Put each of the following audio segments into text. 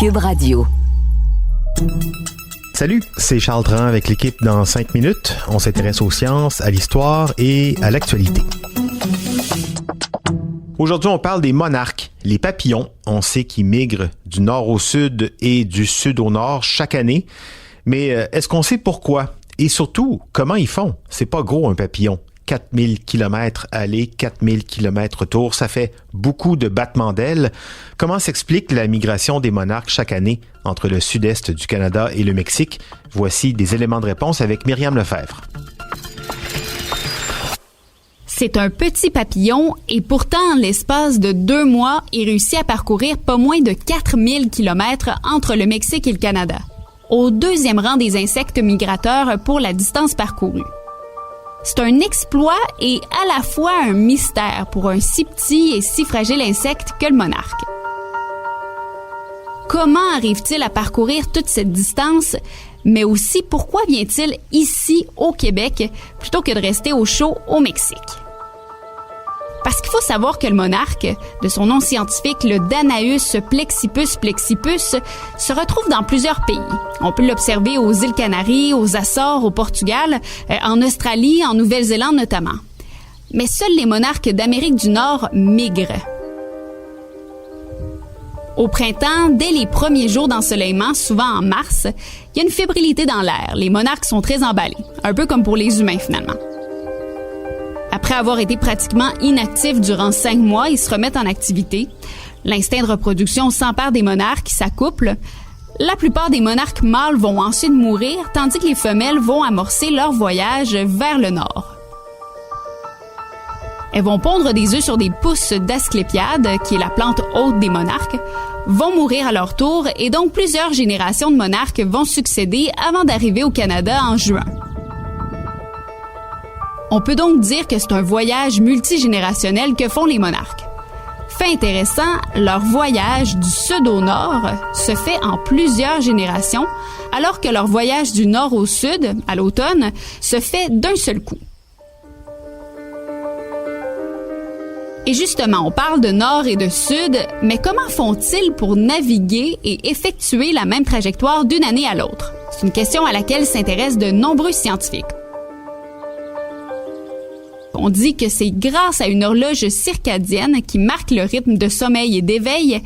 Cube Radio. Salut, c'est Charles Dran avec l'équipe dans 5 minutes. On s'intéresse aux sciences, à l'histoire et à l'actualité. Aujourd'hui, on parle des monarques, les papillons. On sait qu'ils migrent du nord au sud et du sud au nord chaque année. Mais est-ce qu'on sait pourquoi? Et surtout, comment ils font? C'est pas gros un papillon. 4000 km aller, 4000 km retour, ça fait beaucoup de battements d'ailes. Comment s'explique la migration des monarques chaque année entre le sud-est du Canada et le Mexique? Voici des éléments de réponse avec Myriam Lefebvre. C'est un petit papillon et pourtant, en l'espace de 2 mois, il réussit à parcourir pas moins de 4000 km entre le Mexique et le Canada, au 2e rang des insectes migrateurs pour la distance parcourue. C'est un exploit et à la fois un mystère pour un si petit et si fragile insecte que le monarque. Comment arrive-t-il à parcourir toute cette distance? Mais aussi, pourquoi vient-il ici, au Québec, plutôt que de rester au chaud au Mexique? Parce qu'il faut savoir que le monarque, de son nom scientifique, le Danaus plexippus plexippus, se retrouve dans plusieurs pays. On peut l'observer aux îles Canaries, aux Açores, au Portugal, en Australie, en Nouvelle-Zélande notamment. Mais seuls les monarques d'Amérique du Nord migrent. Au printemps, dès les premiers jours d'ensoleillement, souvent en mars, il y a une fébrilité dans l'air. Les monarques sont très emballés, un peu comme pour les humains finalement. Après avoir été pratiquement inactifs durant 5 mois, ils se remettent en activité. L'instinct de reproduction s'empare des monarques qui s'accouplent. La plupart des monarques mâles vont ensuite mourir, tandis que les femelles vont amorcer leur voyage vers le nord. Elles vont pondre des œufs sur des pousses d'Asclépiade, qui est la plante hôte des monarques, vont mourir à leur tour et donc plusieurs générations de monarques vont succéder avant d'arriver au Canada en juin. On peut donc dire que c'est un voyage multigénérationnel que font les monarques. Fait intéressant, leur voyage du sud au nord se fait en plusieurs générations, alors que leur voyage du nord au sud, à l'automne, se fait d'un seul coup. Et justement, on parle de nord et de sud, mais comment font-ils pour naviguer et effectuer la même trajectoire d'une année à l'autre? C'est une question à laquelle s'intéressent de nombreux scientifiques. On dit que c'est grâce à une horloge circadienne qui marque le rythme de sommeil et d'éveil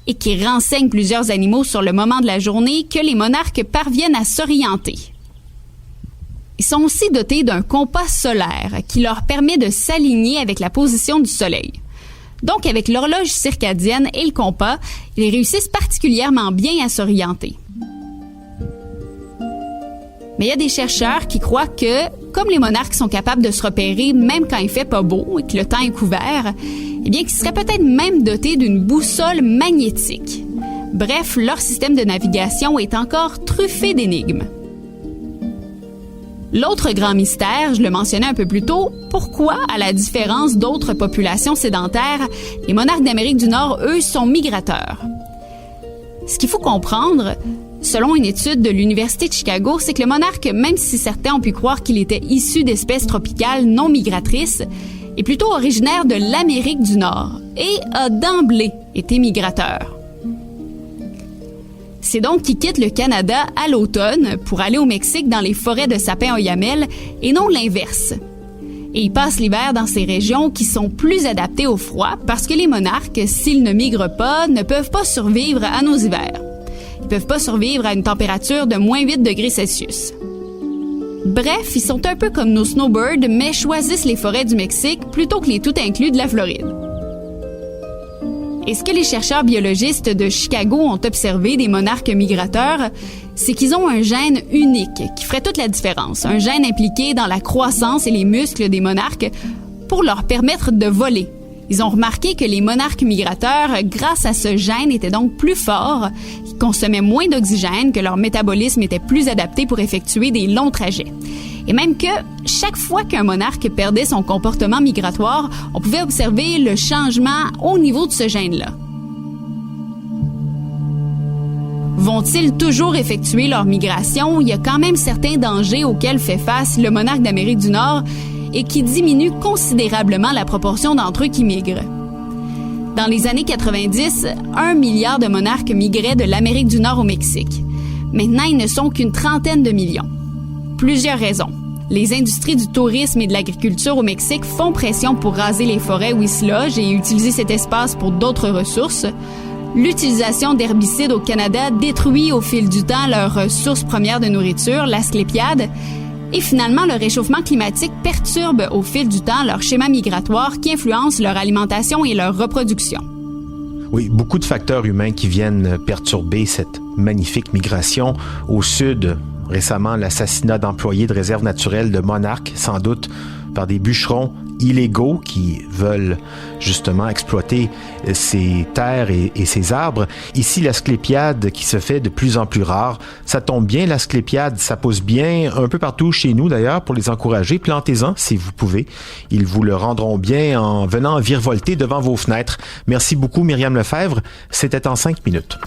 et qui renseigne plusieurs animaux sur le moment de la journée que les monarques parviennent à s'orienter. Ils sont aussi dotés d'un compas solaire qui leur permet de s'aligner avec la position du soleil. Donc, avec l'horloge circadienne et le compas, ils réussissent particulièrement bien à s'orienter. Mais il y a des chercheurs qui croient que, comme les monarques sont capables de se repérer même quand il fait pas beau et que le temps est couvert, eh bien qu'ils seraient peut-être même dotés d'une boussole magnétique. Bref, leur système de navigation est encore truffé d'énigmes. L'autre grand mystère, je le mentionnais un peu plus tôt, pourquoi, à la différence d'autres populations sédentaires, les monarques d'Amérique du Nord, eux, sont migrateurs? Ce qu'il faut comprendre, selon une étude de l'Université de Chicago, c'est que le monarque, même si certains ont pu croire qu'il était issu d'espèces tropicales non migratrices, est plutôt originaire de l'Amérique du Nord et a d'emblée été migrateur. C'est donc qu'il quitte le Canada à l'automne pour aller au Mexique dans les forêts de sapins oyamel et non l'inverse. Et il passe l'hiver dans ces régions qui sont plus adaptées au froid parce que les monarques, s'ils ne migrent pas, ne peuvent pas survivre à nos hivers. Ils peuvent pas survivre à une température de moins 8 degrés Celsius. Bref, ils sont un peu comme nos snowbirds, mais choisissent les forêts du Mexique plutôt que les tout inclus de la Floride. Et ce que les chercheurs biologistes de Chicago ont observé des monarques migrateurs, c'est qu'ils ont un gène unique qui ferait toute la différence. Un gène impliqué dans la croissance et les muscles des monarques pour leur permettre de voler. Ils ont remarqué que les monarques migrateurs, grâce à ce gène, étaient donc plus forts, qu'ils consommaient moins d'oxygène, que leur métabolisme était plus adapté pour effectuer des longs trajets. Et même que chaque fois qu'un monarque perdait son comportement migratoire, on pouvait observer le changement au niveau de ce gène-là. Vont-ils toujours effectuer leur migration? Il y a quand même certains dangers auxquels fait face le monarque d'Amérique du Nord et qui diminuent considérablement la proportion d'entre eux qui migrent. Dans les années 90, 1 milliard de monarques migraient de l'Amérique du Nord au Mexique. Maintenant, ils ne sont qu'une trentaine de millions. Plusieurs raisons. Les industries du tourisme et de l'agriculture au Mexique font pression pour raser les forêts où ils se logent et utiliser cet espace pour d'autres ressources. L'utilisation d'herbicides au Canada détruit au fil du temps leur source première de nourriture, l'asclépiade. Et finalement, le réchauffement climatique perturbe au fil du temps leur schéma migratoire qui influence leur alimentation et leur reproduction. Oui, beaucoup de facteurs humains qui viennent perturber cette magnifique migration. Au sud, récemment, l'assassinat d'employés de réserve naturelle de monarques, sans doute par des bûcherons illégaux qui veulent justement exploiter ces terres et ces arbres. Ici, l'asclépiade qui se fait de plus en plus rare. Ça tombe bien, l'asclépiade, ça pousse bien un peu partout chez nous d'ailleurs pour les encourager. Plantez-en si vous pouvez. Ils vous le rendront bien en venant virevolter devant vos fenêtres. Merci beaucoup Myriam Lefebvre. C'était en 5 minutes.